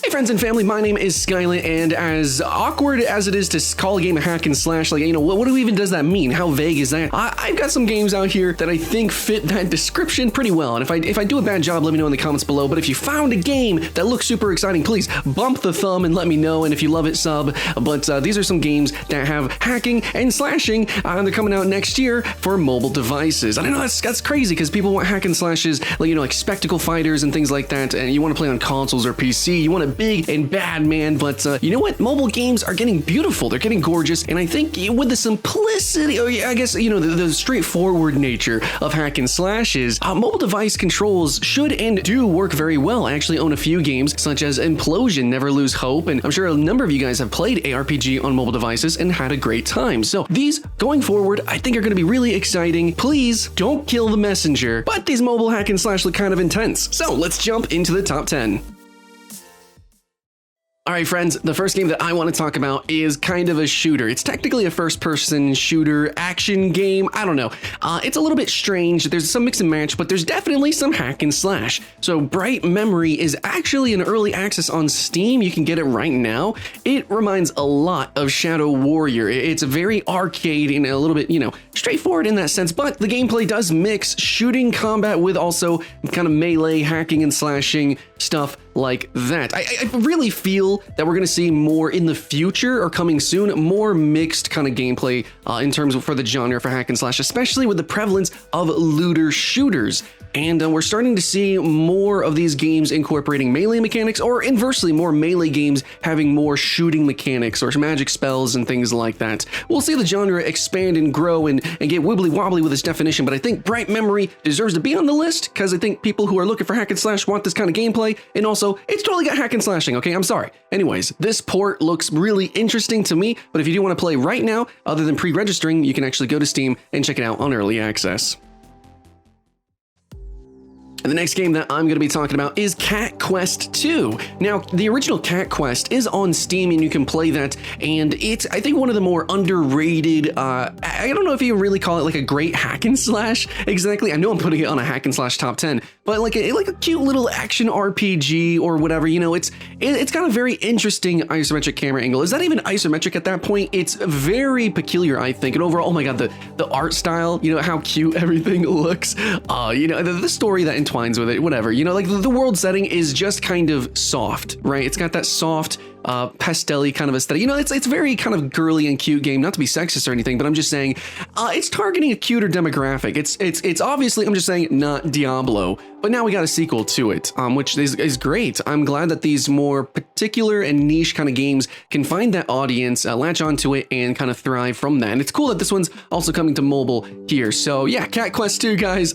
Hey friends and family, my name is Skylent, and as awkward as it is to call a game a hack and slash, like, what even does that mean? How vague is that? I've got some games out here that I think fit that description pretty well, and if I do a bad job, let me know in the comments below. But if you found a game that looks super exciting, please bump the thumb and let me know, and if you love it, sub. But these are some games that have hacking and slashing, and they're coming out next year for mobile devices. And I know that's crazy, because people want hack and slashes, like, like spectacle fighters and things like that, and you want to play on consoles or PC, you want a big and bad, man. But you know what? Mobile games are getting beautiful. They're getting gorgeous. And I think with the simplicity, or I guess, the straightforward nature of hack and slashes, mobile device controls should and do work very well. I actually own a few games such as Implosion, Never Lose Hope, and I'm sure a number of you guys have played ARPG on mobile devices and had a great time. So these going forward, I think are going to be really exciting. Please don't kill the messenger. But these mobile hack and slash look kind of intense. So let's jump into the top 10. All right, friends, the first game that I want to talk about is kind of a shooter. It's technically a first-person shooter action game. I don't know. It's a little bit strange. There's some mix and match, but there's definitely some hack and slash. So Bright Memory is actually in early access on Steam. You can get it right now. It reminds a lot of Shadow Warrior. It's very arcade and a little bit, straightforward in that sense, but the gameplay does mix shooting combat with also kind of melee hacking and slashing stuff like that. I really feel that we're going to see more in the future or coming soon, more mixed kind of gameplay in terms of for the genre for hack and slash, especially with the prevalence of looter shooters. And we're starting to see more of these games incorporating melee mechanics, or inversely, more melee games having more shooting mechanics or magic spells and things like that. We'll see the genre expand and grow and get wibbly wobbly with its definition, but I think Bright Memory deserves to be on the list because I think people who are looking for hack and slash want this kind of gameplay, and also, it's totally got hack and slashing, okay? I'm sorry. Anyways, this port looks really interesting to me, but if you do want to play right now, other than pre-registering, you can actually go to Steam and check it out on early access. And the next game that I'm going to be talking about is Cat Quest 2. Now, the original Cat Quest is on Steam and you can play that, and it's, I think, one of the more underrated, I don't know if you really call it like a great hack and slash exactly. I know I'm putting it on a hack and slash top 10, but like a cute little action RPG or whatever, it's got a very interesting isometric camera angle. Is that even isometric at that point? It's very peculiar, I think, and overall, oh my god, the art style, how cute everything looks, the story that entwines with it, whatever, like the world setting is just kind of soft, right? It's got that soft pastel-y kind of aesthetic. It's very kind of girly and cute game, not to be sexist or anything, but I'm just saying it's targeting a cuter demographic. It's obviously, I'm just saying, not Diablo, but now we got a sequel to it, which is great. I'm glad that these more particular and niche kind of games can find that audience, latch onto it, and kind of thrive from that. And it's cool that this one's also coming to mobile here. So yeah, Cat Quest 2, guys,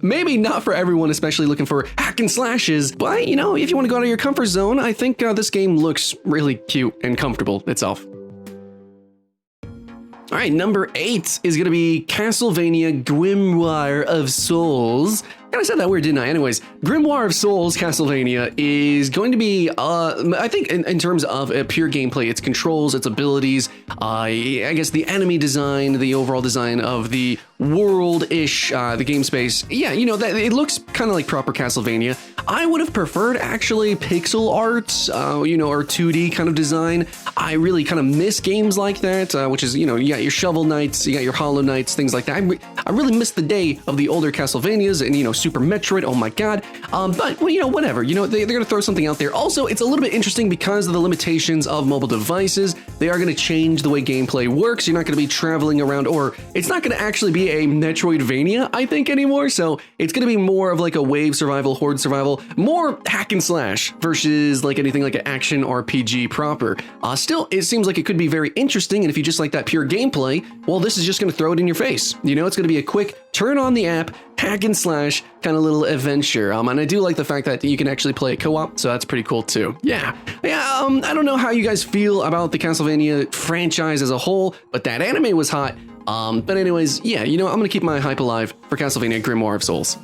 maybe not for everyone, especially looking for hack and slashes, but if you want to go out of your comfort zone, I think this game looks really cute and comfortable itself. All right, number 8 is going to be Castlevania Grimoire of Souls. I said that weird, didn't I? Anyways, Grimoire of Souls Castlevania is going to be, I think in terms of pure gameplay, its controls, its abilities, I guess the enemy design, the overall design of the world-ish, the game space. Yeah, that it looks kind of like proper Castlevania. I would have preferred actually pixel art, or 2D kind of design. I really kind of miss games like that, which is, you got your Shovel Knights, you got your Hollow Knights, things like that. I really miss the day of the older Castlevanias and, Super Metroid, oh my god. But, whatever, they're going to throw something out there. Also, it's a little bit interesting because of the limitations of mobile devices. They are going to change the way gameplay works. You're not going to be traveling around, or it's not going to actually be a Metroidvania, I think, anymore. So it's going to be more of like a wave survival, horde survival, more hack and slash versus like anything like an action RPG proper. Still, it seems like it could be very interesting. And if you just like that pure gameplay, well, this is just going to throw it in your face. It's going to be a quick turn on the app, hack and slash kind of little adventure. And I do like the fact that you can actually play it co-op, so that's pretty cool too. Yeah. I don't know how you guys feel about the Castlevania franchise as a whole, but that anime was hot. But anyways, yeah, I'm gonna keep my hype alive for Castlevania Grimoire of Souls.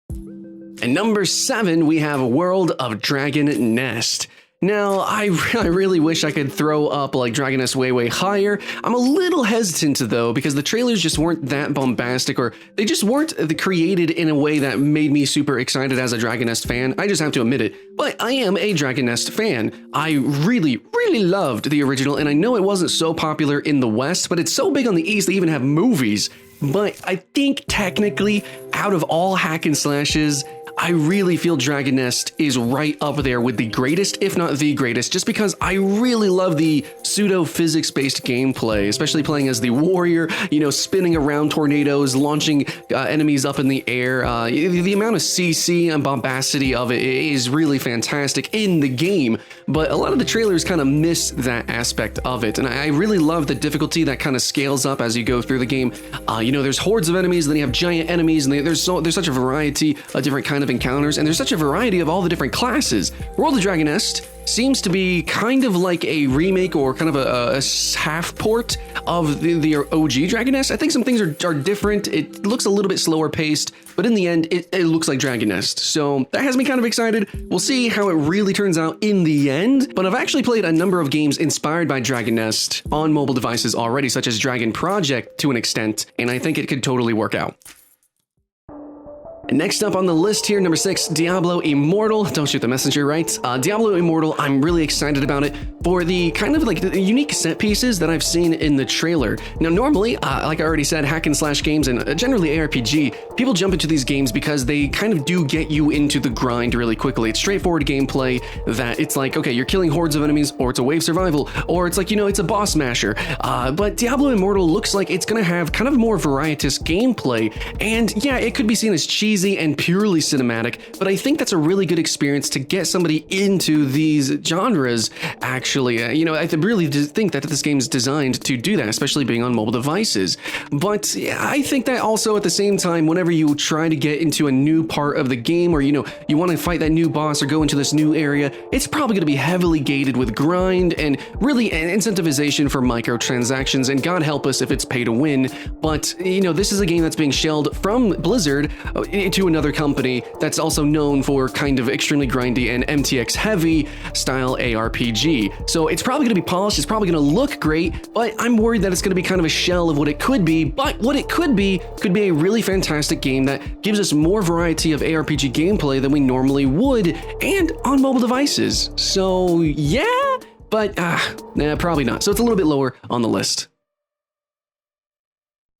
And number 7, we have World of Dragon Nest. Now, I really wish I could throw up like Dragon Nest way higher. I'm a little hesitant though, because the trailers just weren't that bombastic, or they just weren't created in a way that made me super excited as a Dragon Nest fan. I just have to admit it. But I am a Dragon Nest fan. I really loved the original, and I know it wasn't so popular in the West, but it's so big on the East they even have movies. But I think technically, out of all hack and slashes, I really feel Dragon Nest is right up there with the greatest, if not the greatest, just because I really love the pseudo-physics-based gameplay, especially playing as the warrior, you know, spinning around tornadoes, launching enemies up in the air. The amount of CC and bombacity of it is really fantastic in the game, but a lot of the trailers kind of miss that aspect of it, and I really love the difficulty that kind of scales up as you go through the game. You know, there's hordes of enemies, and then you have giant enemies, and there's such a variety of different kind of encounters, and there's such a variety of all the different classes. World of Dragon Nest seems to be kind of like a remake or kind of a half port of the OG Dragon Nest. I think some things are different. It looks a little bit slower paced, but in the end, it looks like Dragon Nest. So that has me kind of excited. We'll see how it really turns out in the end, but I've actually played a number of games inspired by Dragon Nest on mobile devices already, such as Dragon Project to an extent, and I think it could totally work out. And next up on the list here, number 6, Diablo Immortal. Don't shoot the messenger, right? Diablo Immortal, I'm really excited about it for the kind of like the unique set pieces that I've seen in the trailer. Now, normally, like I already said, hack and slash games and generally ARPG, people jump into these games because they kind of do get you into the grind really quickly. It's straightforward gameplay that it's like, okay, you're killing hordes of enemies, or it's a wave survival, or it's like, you know, it's a boss masher. But Diablo Immortal looks like it's going to have kind of more varietous gameplay. And yeah, it could be seen as cheesy and purely cinematic, but I think that's a really good experience to get somebody into these genres, actually. You know, I really think that this game is designed to do that, especially being on mobile devices. But I think that also at the same time, whenever you try to get into a new part of the game, or, you know, you want to fight that new boss or go into this new area, it's probably going to be heavily gated with grind and really incentivization for microtransactions, and God help us if it's pay to win. But, you know, this is a game that's being shelled from Blizzard to another company that's also known for kind of extremely grindy and MTX heavy style ARPG. So it's probably going to be polished, it's probably going to look great, but I'm worried that it's going to be kind of a shell of what it could be. But what it could be a really fantastic game that gives us more variety of ARPG gameplay than we normally would, and on mobile devices. So yeah, but probably not. So it's a little bit lower on the list.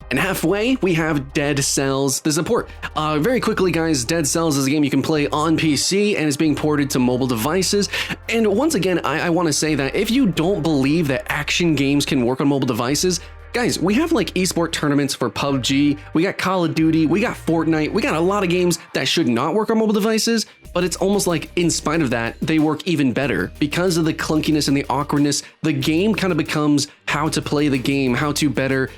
And halfway, we have Dead Cells, the support. Very quickly, guys, Dead Cells is a game you can play on PC and is being ported to mobile devices. And once again, I want to say that if you don't believe that action games can work on mobile devices, guys, we have like esport tournaments for PUBG, we got Call of Duty, we got Fortnite, we got a lot of games that should not work on mobile devices, but it's almost like in spite of that, they work even better. Because of the clunkiness and the awkwardness, the game kind of becomes how to play the game, how to better,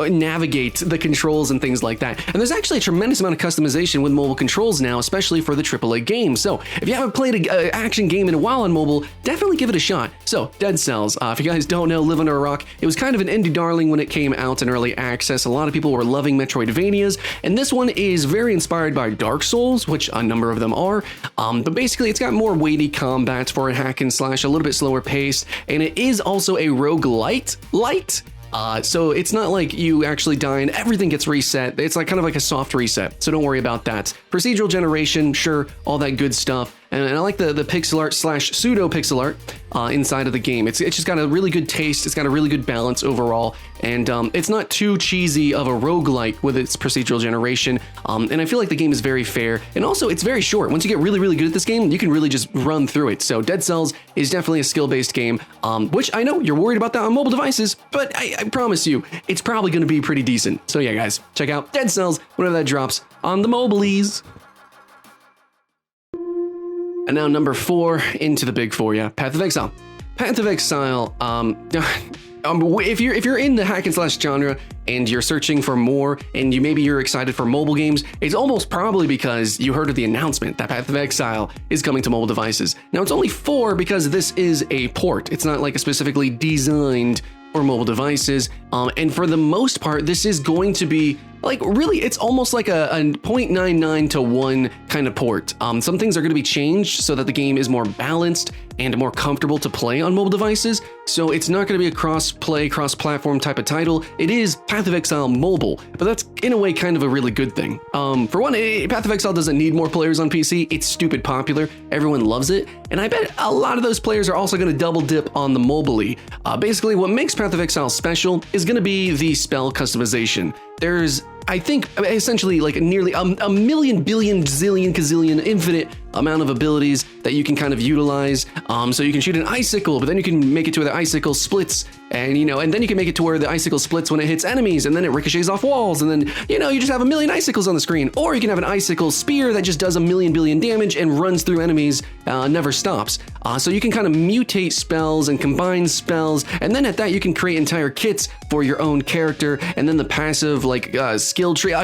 navigate the controls and things like that. And there's actually a tremendous amount of customization with mobile controls now, especially for the AAA games. So if you haven't played an action game in a while on mobile, definitely give it a shot. So Dead Cells, if you guys don't know, live under a rock, it was kind of an indie darling when it came out in early access. A lot of people were loving Metroidvanias, and this one is very inspired by Dark Souls, which a number of them are. But basically, it's got more weighty combat for a hack and slash, a little bit slower paced, and it is also a roguelite light. So it's not like you actually die and everything gets reset. It's like kind of like a soft reset, so don't worry about that. Procedural generation, sure, all that good stuff. And I like the pixel art slash pseudo pixel art inside of the game. It's just got a really good taste. It's got a really good balance overall. And it's not too cheesy of a roguelike with its procedural generation. And I feel like the game is very fair. And also, it's very short. Once you get really good at this game, you can really just run through it. So Dead Cells is definitely a skill-based game, which I know you're worried about that on mobile devices, but I promise you, it's probably going to be pretty decent. So yeah, guys, check out Dead Cells whenever that drops on the mobilies. And now number 4 into the big 4, yeah, Path of Exile. Path of Exile, if you're in the hack and slash genre and you're searching for more and maybe you're excited for mobile games, it's almost probably because you heard of the announcement that Path of Exile is coming to mobile devices. Now it's only 4 because this is a port. It's not like a specifically designed for mobile devices. And for the most part, this is going to be like really, it's almost like a 0.99 to 1 kind of port. Some things are going to be changed so that the game is more balanced and more comfortable to play on mobile devices. So it's not going to be a cross-play, cross-platform type of title. It is Path of Exile mobile, but that's in a way kind of a really good thing. For one, Path of Exile doesn't need more players on PC. It's stupid popular. Everyone loves it. And I bet a lot of those players are also going to double dip on the mobily. Basically, what makes Path of Exile special is going to be the spell customization. There's, I think, essentially like nearly a million, billion, zillion, gazillion, infinite amount of abilities that you can kind of utilize. So you can shoot an icicle, but then you can make it to where the icicle splits, and and then you can make it to where the icicle splits when it hits enemies, and then it ricochets off walls, and then you just have a million icicles on the screen. Or you can have an icicle spear that just does a million billion damage and runs through enemies, never stops. So you can kind of mutate spells and combine spells, and then at that you can create entire kits for your own character, and then the passive skill tree.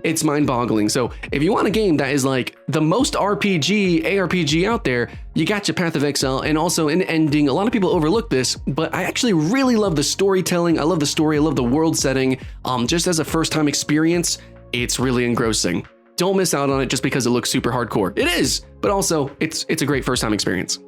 It's mind-boggling. So if you want a game that is like the most ARPG out there, you got your Path of Exile. And also in ending, a lot of people overlook this, but I actually really love the storytelling. I love the story. I love the world setting. Just as a first-time experience, it's really engrossing. Don't miss out on it just because it looks super hardcore. It is, but also it's a great first-time experience.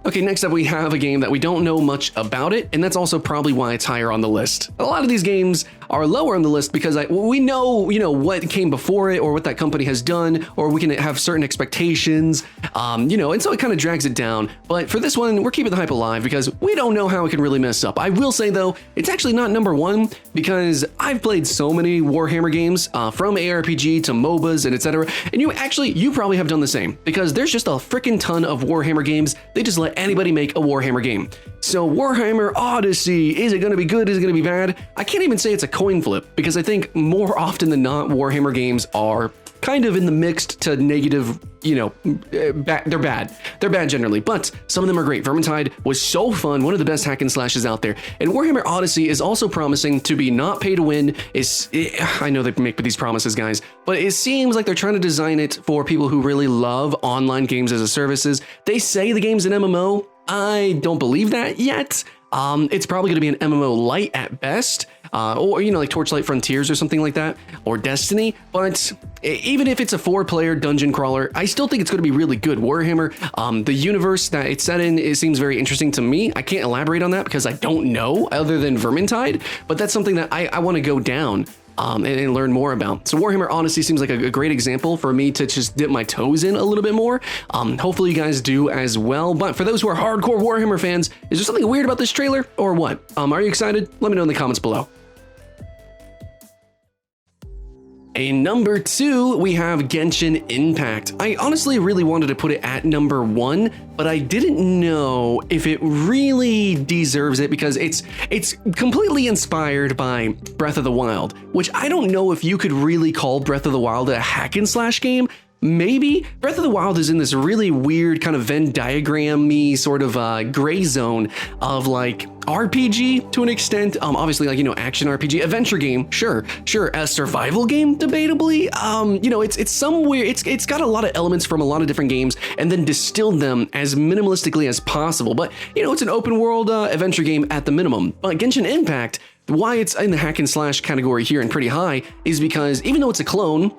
Okay, next up we have a game that we don't know much about it, and that's also probably why it's higher on the list. A lot of these games are lower on the list because we know, what came before it or what that company has done, or we can have certain expectations, and so it kind of drags it down. But for this one, we're keeping the hype alive because we don't know how it can really mess up. I will say though, it's actually not number one because I've played so many Warhammer games, from ARPG to MOBAs and etc. And you probably have done the same because there's just a freaking ton of Warhammer games. They just let anybody make a Warhammer game. So Warhammer Odyssey, is it going to be good? Is it going to be bad? I can't even say it's a coin flip because I think more often than not, Warhammer games are kind of in the mixed to negative, they're bad. They're bad generally, but some of them are great. Vermintide was so fun, one of the best hack and slashes out there. And Warhammer Odyssey is also promising to be not pay to win. I know they make these promises, guys, but it seems like they're trying to design it for people who really love online games as a services. They say the game's an MMO. I don't believe that yet. It's probably going to be an MMO light at best, or like Torchlight Frontiers or something like that, or Destiny. But even if it's a 4-player dungeon crawler, I still think it's going to be really good. Warhammer, the universe that it's set in, it seems very interesting to me. I can't elaborate on that because I don't know other than Vermintide, but that's something that I want to go down and learn more about. So Warhammer Odyssey seems like a great example for me to just dip my toes in a little bit more. Hopefully you guys do as well. But for those who are hardcore Warhammer fans, is there something weird about this trailer or what? Are you excited? Let me know in the comments below. In number 2, we have Genshin Impact. I honestly really wanted to put it at number 1, but I didn't know if it really deserves it because it's completely inspired by Breath of the Wild, which I don't know if you could really call Breath of the Wild a hack and slash game. Maybe. Breath of the Wild is in this really weird kind of Venn diagram-y sort of gray zone of like RPG to an extent. Obviously action RPG, adventure game, sure. A survival game, debatably. It's somewhere, it's got a lot of elements from a lot of different games and then distilled them as minimalistically as possible. But it's an open world adventure game at the minimum. But Genshin Impact, why it's in the hack and slash category here and pretty high is because even though it's a clone,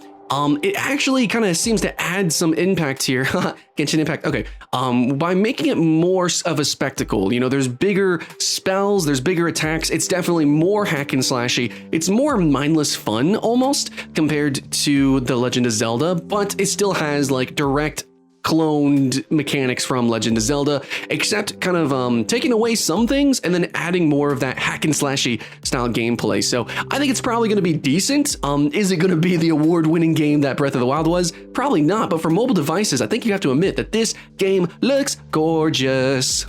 it actually kind of seems to add some impact here. Genshin Impact, okay. By making it more of a spectacle, there's bigger spells, there's bigger attacks. It's definitely more hack and slashy. It's more mindless fun almost compared to The Legend of Zelda, but it still has like direct cloned mechanics from Legend of Zelda, except kind of taking away some things and then adding more of that hack and slashy style gameplay. So I think it's probably going to be decent. Is it going to be the award-winning game that Breath of the Wild was? Probably not, but for mobile devices, I think you have to admit that this game looks gorgeous.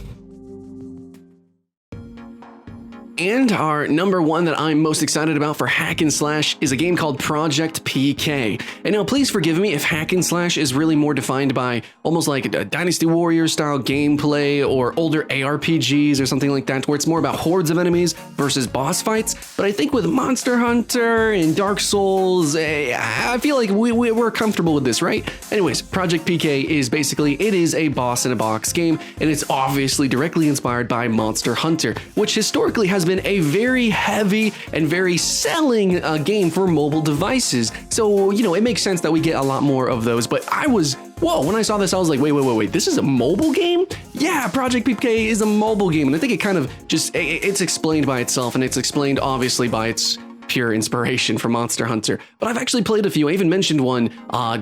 And our number 1 that I'm most excited about for hack and slash is a game called Project PK. And now please forgive me if hack and slash is really more defined by almost like a Dynasty Warriors style gameplay or older ARPGs or something like that, where it's more about hordes of enemies versus boss fights. But I think with Monster Hunter and Dark Souls, I feel like we're comfortable with this, right? Anyways, Project PK is basically, it is a boss in a box game, and it's obviously directly inspired by Monster Hunter, which historically has been a very heavy and very selling game for mobile devices. So, you know, it makes sense that we get a lot more of those, but whoa, when I saw this, I was like, wait, this is a mobile game? Yeah, Project PK is a mobile game, and I think it kind of just, it's explained by itself, and it's explained obviously by its pure inspiration from Monster Hunter. But I've actually played a few. I even mentioned one,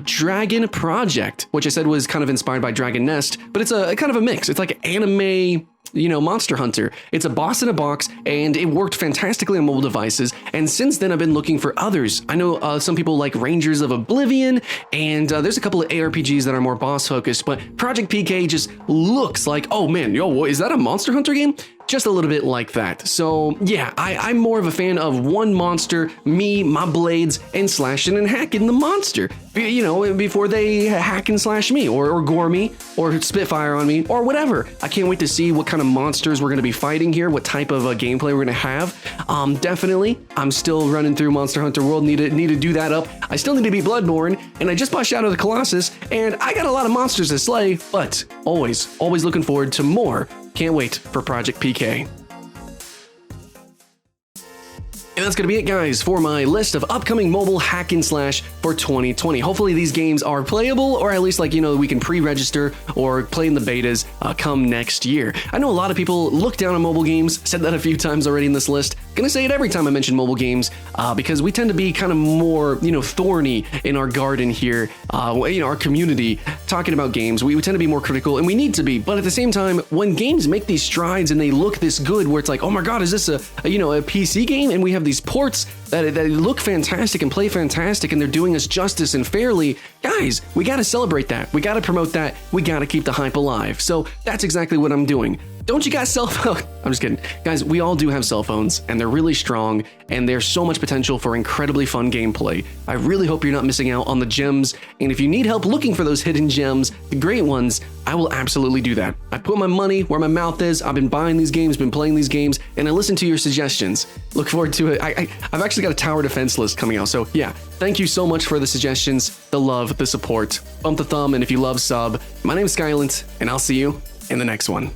Dragon Project, which I said was kind of inspired by Dragon Nest, but it's a kind of a mix. It's like anime, you know, Monster Hunter. It's a boss in a box, and it worked fantastically on mobile devices. And since then, I've been looking for others. I know some people like Rangers of Oblivion, and there's a couple of ARPGs that are more boss focused, but Project PK just looks like, oh man, yo, is that a Monster Hunter game? Just a little bit like that. So yeah, I'm more of a fan of one monster, me, my blades, and slashing and hacking the monster. You know, before they hack and slash me, or gore me, or spitfire on me, or whatever. I can't wait to see what kind of monsters we're going to be fighting here, what type of gameplay we're going to have. Definitely, I'm still running through Monster Hunter World, need to do that up. I still need to be Bloodborne, and I just bought Shadow of the Colossus, and I got a lot of monsters to slay, but always looking forward to more. Can't wait for Project PK. And that's going to be it, guys, for my list of upcoming mobile hack and slash for 2020. Hopefully these games are playable, or at least, like, you know, we can pre-register or play in the betas come next year. I know a lot of people look down on mobile games, said that a few times already in this list. Gonna say it every time I mention mobile games because we tend to be kind of more, you know, thorny in our garden here, you know, our community, talking about games. We tend to be more critical, and we need to be. But at the same time, when games make these strides and they look this good, where it's like, oh my god, is this a PC game? And we have these ports that look fantastic and play fantastic, and they're doing us justice and fairly. Guys, we gotta celebrate that. We gotta promote that. We gotta keep the hype alive. So that's exactly what I'm doing. Don't you guys cell phone? I'm just kidding. Guys, we all do have cell phones, and they're really strong, and there's so much potential for incredibly fun gameplay. I really hope you're not missing out on the gems, and if you need help looking for those hidden gems, the great ones, I will absolutely do that. I put my money where my mouth is. I've been buying these games, been playing these games, and I listen to your suggestions. Look forward to it. I've actually got a tower defense list coming out, so yeah, thank you so much for the suggestions, the love, the support. Bump the thumb, and if you love, sub. My name is Skylent, and I'll see you in the next one.